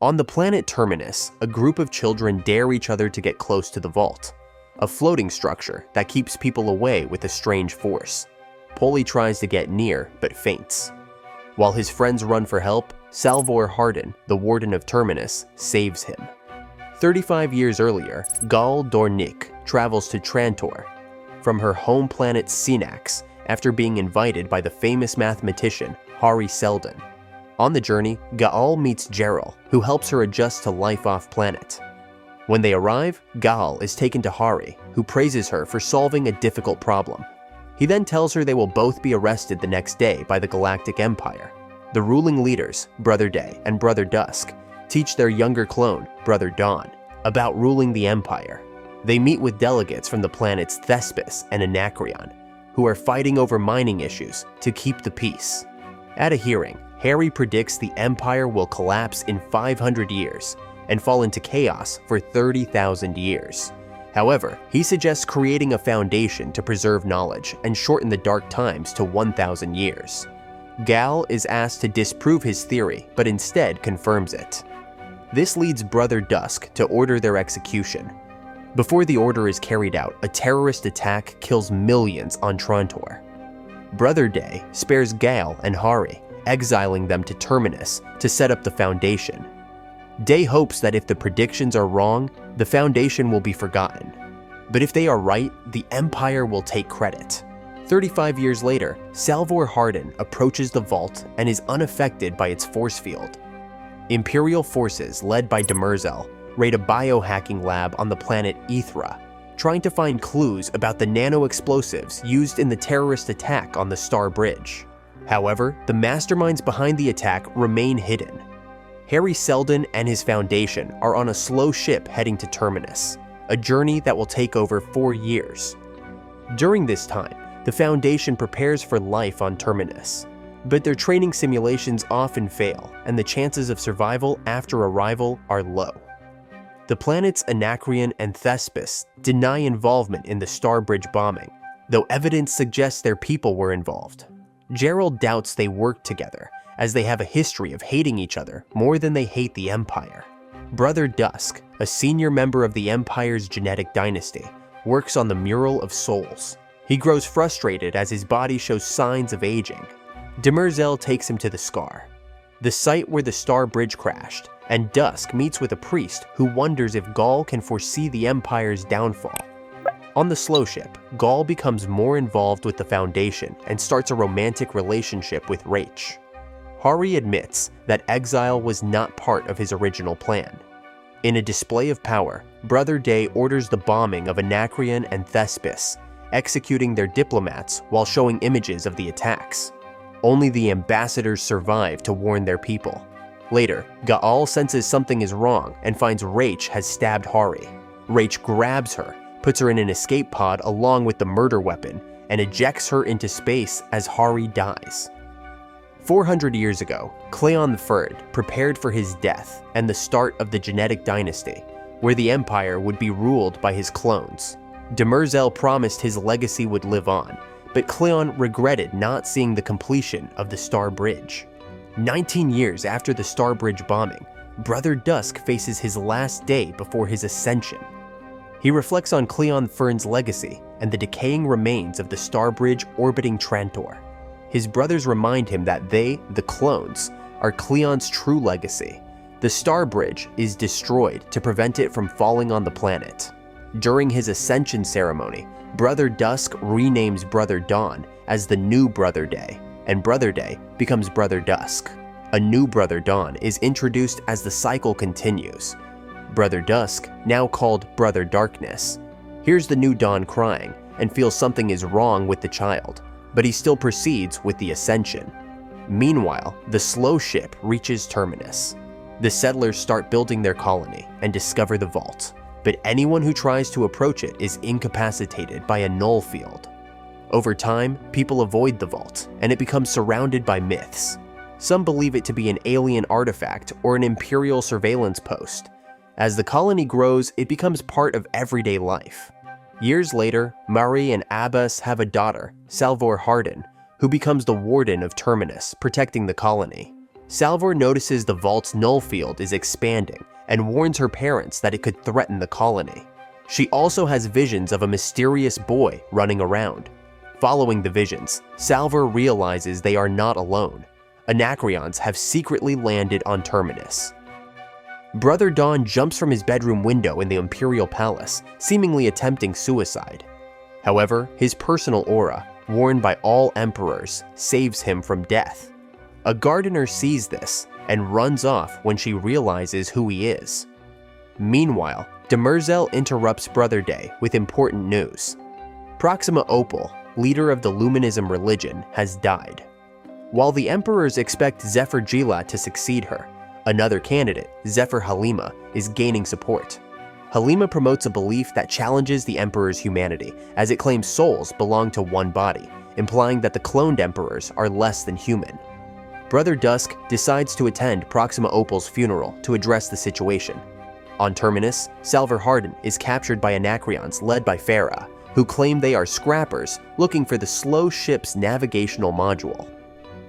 On the planet Terminus, a group of children dare each other to get close to the vault, a floating structure that keeps people away with a strange force. Polly tries to get near, but faints. While his friends run for help, Salvor Hardin, the warden of Terminus, saves him. 35 years earlier, Gaal Dornick travels to Trantor from her home planet Sinax after being invited by the famous mathematician Hari Seldon. On the journey, Gaal meets Gerald, who helps her adjust to life off-planet. When they arrive, Gaal is taken to Hari, who praises her for solving a difficult problem. He then tells her they will both be arrested the next day by the Galactic Empire. The ruling leaders, Brother Day and Brother Dusk, teach their younger clone, Brother Dawn, about ruling the Empire. They meet with delegates from the planets Thespis and Anacreon, who are fighting over mining issues to keep the peace. At a hearing, Hari predicts the Empire will collapse in 500 years and fall into chaos for 30,000 years. However, he suggests creating a foundation to preserve knowledge and shorten the dark times to 1,000 years. Gaal is asked to disprove his theory, but instead confirms it. This leads Brother Dusk to order their execution. Before the order is carried out, a terrorist attack kills millions on Trantor. Brother Day spares Gaal and Hari, exiling them to Terminus to set up the foundation. Day hopes that if the predictions are wrong, the foundation will be forgotten. But if they are right, the Empire will take credit. 35 years later, Salvor Hardin approaches the vault and is unaffected by its force field. Imperial forces led by Demerzel raid a biohacking lab on the planet Ethra, trying to find clues about the nano-explosives used in the terrorist attack on the Star Bridge. However, the masterminds behind the attack remain hidden. Hari Seldon and his Foundation are on a slow ship heading to Terminus, a journey that will take over 4 years. During this time, the Foundation prepares for life on Terminus, but their training simulations often fail, and the chances of survival after arrival are low. The planets Anacreon and Thespis deny involvement in the Star Bridge bombing, though evidence suggests their people were involved. Gerald doubts they worked together, as they have a history of hating each other more than they hate the Empire. Brother Dusk, a senior member of the Empire's genetic dynasty, works on the Mural of Souls. He grows frustrated as his body shows signs of aging. Demerzel takes him to the Scar, the site where the Star Bridge crashed, and Dusk meets with a priest who wonders if Gaal can foresee the Empire's downfall. On the slow ship, Gaal becomes more involved with the Foundation and starts a romantic relationship with Rach. Hari admits that exile was not part of his original plan. In a display of power, Brother Day orders the bombing of Anacreon and Thespis, executing their diplomats while showing images of the attacks. Only the ambassadors survive to warn their people. Later, Gaal senses something is wrong and finds Rach has stabbed Hari. Rach grabs her, puts her in an escape pod along with the murder weapon, and ejects her into space as Hari dies. 400 years ago, Cleon III prepared for his death and the start of the genetic dynasty, where the Empire would be ruled by his clones. Demerzel promised his legacy would live on, but Cleon regretted not seeing the completion of the Star Bridge. 19 years after the Star Bridge bombing, Brother Dusk faces his last day before his ascension. He reflects on Cleon Fern's legacy and the decaying remains of the Star Bridge orbiting Trantor. His brothers remind him that they, the clones, are Cleon's true legacy. The Star Bridge is destroyed to prevent it from falling on the planet. During his ascension ceremony, Brother Dusk renames Brother Dawn as the new Brother Day, and Brother Day becomes Brother Dusk. A new Brother Dawn is introduced as the cycle continues. Brother Dusk, now called Brother Darkness, hears the new Dawn crying and feels something is wrong with the child, but he still proceeds with the ascension. Meanwhile, the slow ship reaches Terminus. The settlers start building their colony and discover the vault, but anyone who tries to approach it is incapacitated by a null field. Over time, people avoid the vault, and it becomes surrounded by myths. Some believe it to be an alien artifact or an Imperial surveillance post. As the colony grows, it becomes part of everyday life. Years later, Mari and Abbas have a daughter, Salvor Hardin, who becomes the warden of Terminus, protecting the colony. Salvor notices the vault's null field is expanding and warns her parents that it could threaten the colony. She also has visions of a mysterious boy running around. Following the visions, Salvor realizes they are not alone. Anacreons have secretly landed on Terminus. Brother Dawn jumps from his bedroom window in the Imperial Palace, seemingly attempting suicide. However, his personal aura, worn by all emperors, saves him from death. A gardener sees this and runs off when she realizes who he is. Meanwhile, Demerzel interrupts Brother Day with important news. Proxima Opal, leader of the Luminism religion, has died. While the emperors expect Zephyr Gilat to succeed her, another candidate, Zephyr Halima, is gaining support. Halima promotes a belief that challenges the emperor's humanity, as it claims souls belong to one body, implying that the cloned emperors are less than human. Brother Dusk decides to attend Proxima Opal's funeral to address the situation. On Terminus, Salvor Hardin is captured by Anacreons led by Farah, who claim they are scrappers looking for the slow ship's navigational module.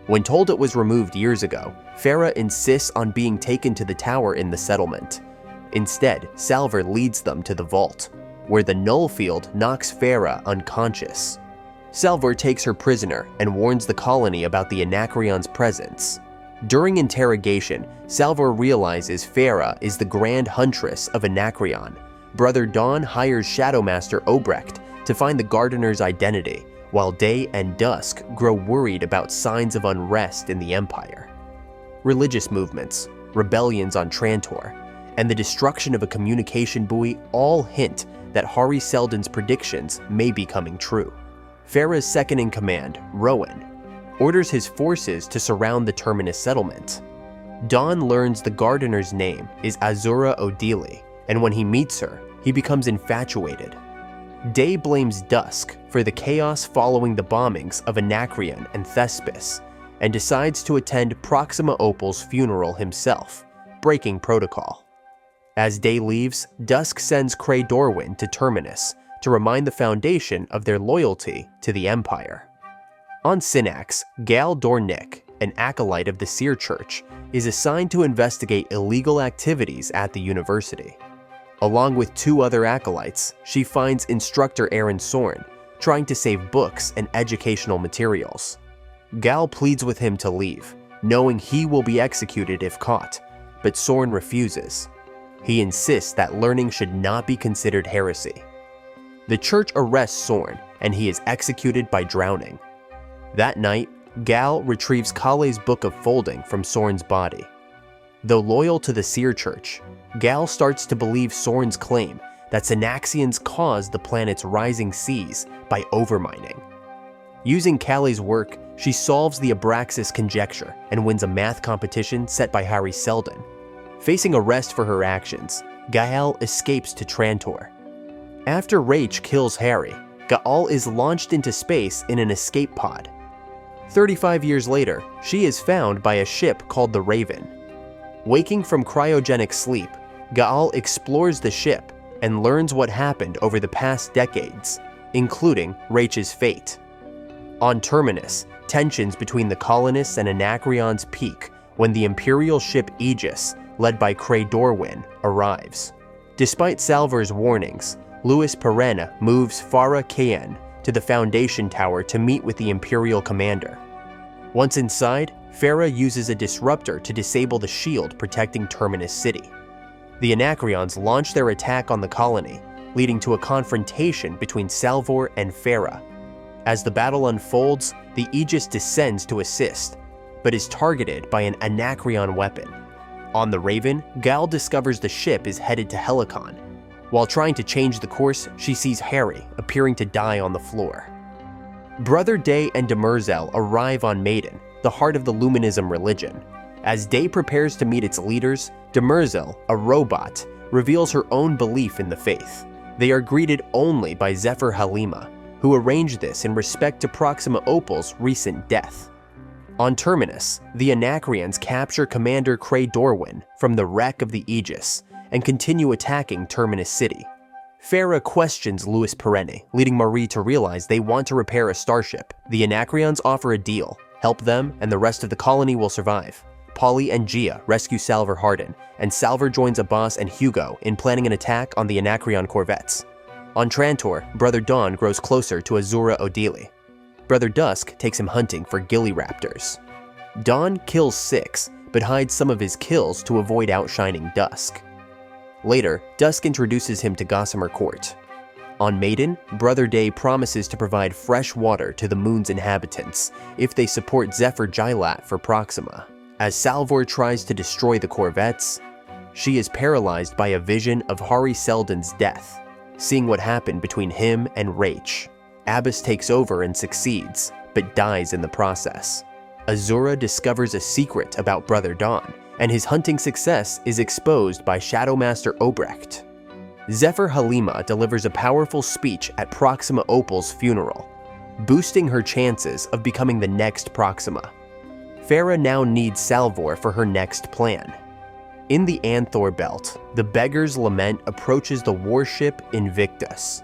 When told it was removed years ago, Farah insists on being taken to the tower in the settlement. Instead, Salvor leads them to the vault, where the null field knocks Farah unconscious. Salvor takes her prisoner and warns the colony about the Anacreon's presence. During interrogation, Salvor realizes Farah is the Grand Huntress of Anacreon. Brother Dawn hires Shadowmaster Obrecht to find the gardener's identity, while Day and Dusk grow worried about signs of unrest in the Empire. Religious movements, rebellions on Trantor, and the destruction of a communication buoy all hint that Hari Seldon's predictions may be coming true. Farah's second-in-command, Rowan, orders his forces to surround the Terminus settlement. Dawn learns the gardener's name is Azura Odili, and when he meets her, he becomes infatuated. Day blames Dusk for the chaos following the bombings of Anacreon and Thespis, and decides to attend Proxima Opal's funeral himself, breaking protocol. As Day leaves, Dusk sends Cray Dorwin to Terminus to remind the Foundation of their loyalty to the Empire. On Synax, Gaal Dornick, an acolyte of the Seer Church, is assigned to investigate illegal activities at the university. Along with two other acolytes, she finds instructor Aaron Sorn trying to save books and educational materials. Gaal pleads with him to leave, knowing he will be executed if caught, but Sorn refuses. He insists that learning should not be considered heresy. The church arrests Sorn, and he is executed by drowning. That night, Gaal retrieves Kale's Book of Folding from Sorn's body. Though loyal to the Seer Church, Gaal starts to believe Sorn's claim that Synaxians caused the planet's rising seas by overmining. Using Kale's work, she solves the Abraxas conjecture and wins a math competition set by Hari Seldon. Facing arrest for her actions, Gaal escapes to Trantor. After Rach kills Harry, Gaal is launched into space in an escape pod. 35 years later, she is found by a ship called the Raven. Waking from cryogenic sleep, Gaal explores the ship and learns what happened over the past decades, including Rach's fate. On Terminus, tensions between the colonists and Anacreons peak when the Imperial ship Aegis, led by Cray Dorwin, arrives. Despite Salvor's warnings, Louis Perena moves Farah Kayan to the Foundation Tower to meet with the Imperial commander. Once inside, Farah uses a disruptor to disable the shield protecting Terminus City. The Anacreons launch their attack on the colony, leading to a confrontation between Salvor and Farah. As the battle unfolds, the Aegis descends to assist, but is targeted by an Anacreon weapon. On the Raven, Gaal discovers the ship is headed to Helicon. While trying to change the course, she sees Harry appearing to die on the floor. Brother Day and Demerzel arrive on Maiden, the heart of the Luminism religion. As Day prepares to meet its leaders, Demerzel, a robot, reveals her own belief in the faith. They are greeted only by Zephyr Halima, who arranged this in respect to Proxima Opal's recent death. On Terminus, the Anacreons capture Commander Cray Dorwin from the wreck of the Aegis and continue attacking Terminus City. Farah questions Louis Perena, leading Marie to realize they want to repair a starship. The Anacreons offer a deal, help them and the rest of the colony will survive. Polly and Gia rescue Salvor Hardin, and Salvor joins Abbas and Hugo in planning an attack on the Anacreon corvettes. On Trantor, Brother Dawn grows closer to Azura Odili. Brother Dusk takes him hunting for gilly-raptors. Dawn kills 6, but hides some of his kills to avoid outshining Dusk. Later, Dusk introduces him to Gossamer Court. On Maiden, Brother Day promises to provide fresh water to the moon's inhabitants if they support Zephyr Jylat for Proxima. As Salvor tries to destroy the corvettes, she is paralyzed by a vision of Hari Seldon's death. Seeing what happened between him and Rach, Abbas takes over and succeeds, but dies in the process. Azura discovers a secret about Brother Dawn, and his hunting success is exposed by Shadowmaster Obrecht. Zephyr Halima delivers a powerful speech at Proxima Opal's funeral, boosting her chances of becoming the next Proxima. Farah now needs Salvor for her next plan. In the Anthor Belt, the Beggar's Lament approaches the warship Invictus.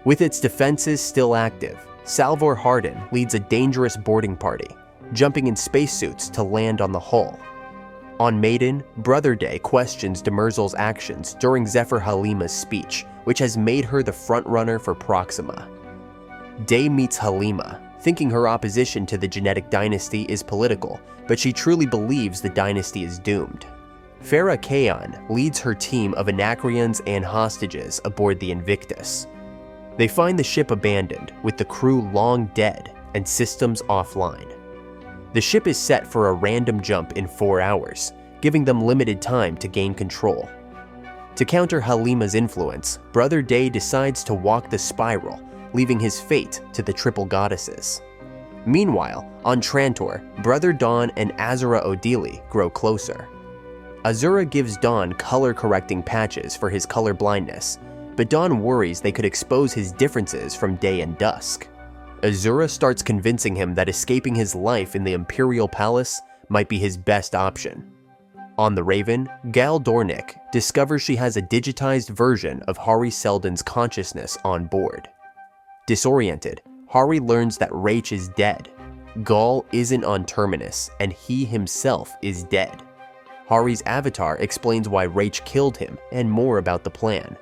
With its defenses still active, Salvor Hardin leads a dangerous boarding party, jumping in spacesuits to land on the hull. On Maiden, Brother Day questions Demerzel's actions during Zephyr Halima's speech, which has made her the frontrunner for Proxima. Day meets Halima, thinking her opposition to the genetic dynasty is political, but she truly believes the dynasty is doomed. Farah Kaon leads her team of Anacreons and hostages aboard the Invictus. They find the ship abandoned, with the crew long dead and systems offline. The ship is set for a random jump in 4 hours, giving them limited time to gain control. To counter Halima's influence, Brother Day decides to walk the spiral, leaving his fate to the Triple Goddesses. Meanwhile, on Trantor, Brother Dawn and Azura Odili grow closer. Azura gives Dawn color-correcting patches for his color blindness, but Dawn worries they could expose his differences from day and dusk. Azura starts convincing him that escaping his life in the Imperial Palace might be his best option. On the Raven, Gaal Dornick discovers she has a digitized version of Hari Seldon's consciousness on board. Disoriented, Hari learns that Rach is dead. Gaal isn't on Terminus, and he himself is dead. Hari's avatar explains why Rach killed him and more about the plan.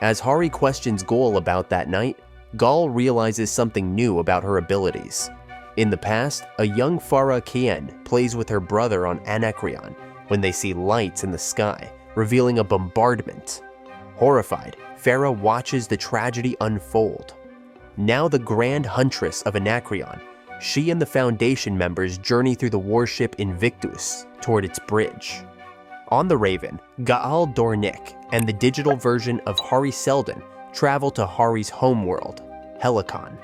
As Hari questions Gaal about that night, Gaal realizes something new about her abilities. In the past, a young Farah Kien plays with her brother on Anacreon when they see lights in the sky, revealing a bombardment. Horrified, Farah watches the tragedy unfold. Now the Grand Huntress of Anacreon, she and the Foundation members journey through the warship Invictus toward its bridge. On the Raven, Gaal Dornick and the digital version of Hari Seldon travel to Hari's homeworld, Helicon.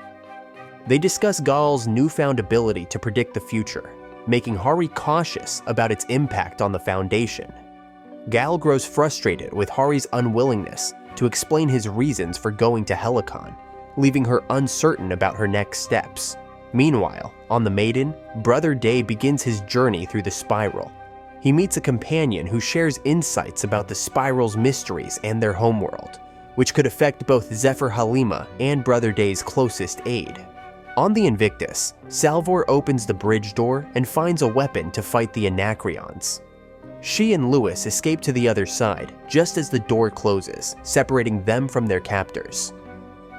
They discuss Gaal's newfound ability to predict the future, making Hari cautious about its impact on the Foundation. Gaal grows frustrated with Hari's unwillingness to explain his reasons for going to Helicon, leaving her uncertain about her next steps. Meanwhile, on the Maiden, Brother Day begins his journey through the spiral. He meets a companion who shares insights about the spiral's mysteries and their homeworld, which could affect both Zephyr Halima and Brother Day's closest aide. On the Invictus, Salvor opens the bridge door and finds a weapon to fight the Anacreons. She and Lewis escape to the other side just as the door closes, separating them from their captors.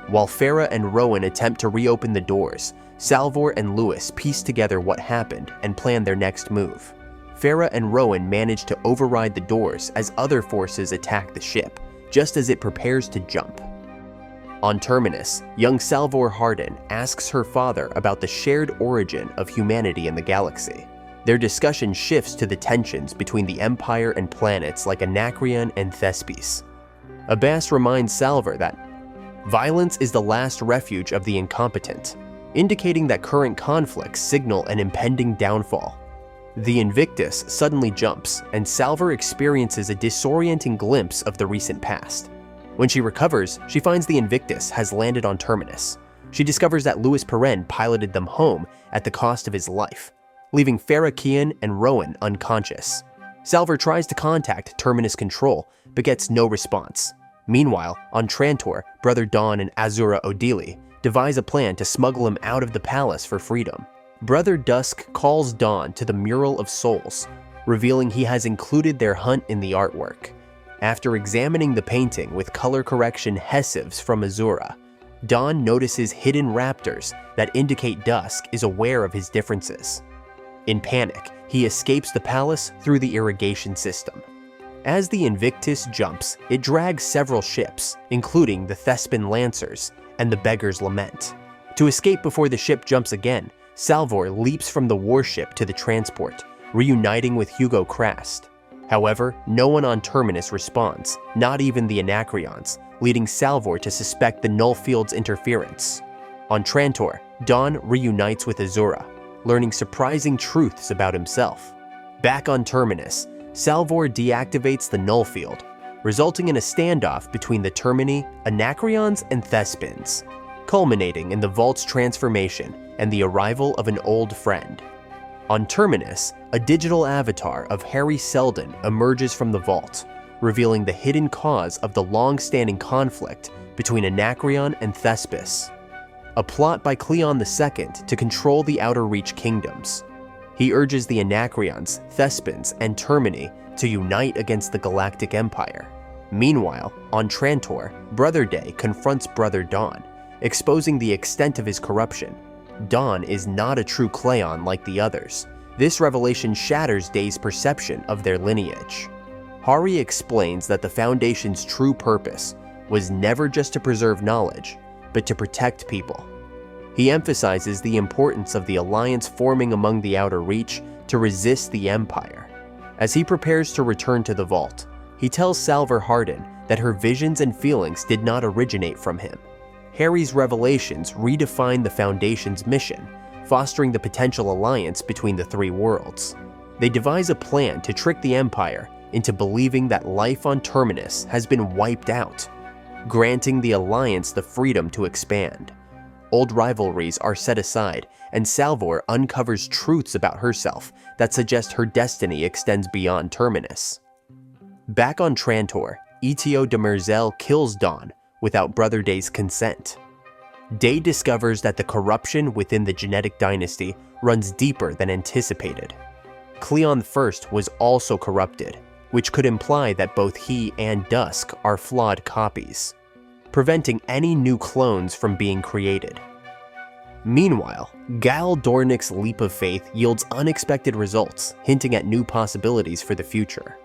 While Farah and Rowan attempt to reopen the doors, Salvor and Lewis piece together what happened and plan their next move. Farah and Rowan manage to override the doors as other forces attack the ship, just as it prepares to jump. On Terminus, young Salvor Hardin asks her father about the shared origin of humanity in the galaxy. Their discussion shifts to the tensions between the Empire and planets like Anacreon and Thespis. Abbas reminds Salvor that violence is the last refuge of the incompetent, indicating that current conflicts signal an impending downfall. The Invictus suddenly jumps, and Salvor experiences a disorienting glimpse of the recent past. When she recovers, she finds the Invictus has landed on Terminus. She discovers that Louis Perrin piloted them home at the cost of his life, leaving Farah Kian and Rowan unconscious. Salvor tries to contact Terminus Control, but gets no response. Meanwhile, on Trantor, Brother Dawn and Azura Odili devise a plan to smuggle him out of the palace for freedom. Brother Dusk calls Dawn to the Mural of Souls, revealing he has included their hunt in the artwork. After examining the painting with color correction hessives from Azura, Dawn notices hidden raptors that indicate Dusk is aware of his differences. In panic, he escapes the palace through the irrigation system. As the Invictus jumps, it drags several ships, including the Thespin Lancers and the Beggar's Lament. To escape before the ship jumps again, Salvor leaps from the warship to the transport, reuniting with Hugo Crast. However, no one on Terminus responds, not even the Anacreons, leading Salvor to suspect the Nullfield's interference. On Trantor, Dawn reunites with Azura, learning surprising truths about himself. Back on Terminus, Salvor deactivates the Nullfield, resulting in a standoff between the Termini, Anacreons, and Thespins, culminating in the Vault's transformation and the arrival of an old friend. On Terminus, a digital avatar of Hari Seldon emerges from the Vault, revealing the hidden cause of the long-standing conflict between Anacreon and Thespis, a plot by Cleon II to control the Outer Reach kingdoms. He urges the Anacreons, Thespins, and Termini to unite against the Galactic Empire. Meanwhile, on Trantor, Brother Day confronts Brother Dawn, exposing the extent of his corruption. Dawn is not a true Cleon like the others. This revelation shatters Day's perception of their lineage. Hari explains that the Foundation's true purpose was never just to preserve knowledge, but to protect people. He emphasizes the importance of the alliance forming among the Outer Reach to resist the Empire. As he prepares to return to the Vault, he tells Salvor Hardin that her visions and feelings did not originate from him. Hari's revelations redefine the Foundation's mission, fostering the potential alliance between the three worlds. They devise a plan to trick the Empire into believing that life on Terminus has been wiped out, granting the Alliance the freedom to expand. Old rivalries are set aside, and Salvor uncovers truths about herself that suggest her destiny extends beyond Terminus. Back on Trantor, Etio de Merzel kills Dawn without Brother Day's consent. Day discovers that the corruption within the genetic dynasty runs deeper than anticipated. Cleon I was also corrupted, which could imply that both he and Dusk are flawed copies, preventing any new clones from being created. Meanwhile, Gaal Dornick's leap of faith yields unexpected results, hinting at new possibilities for the future.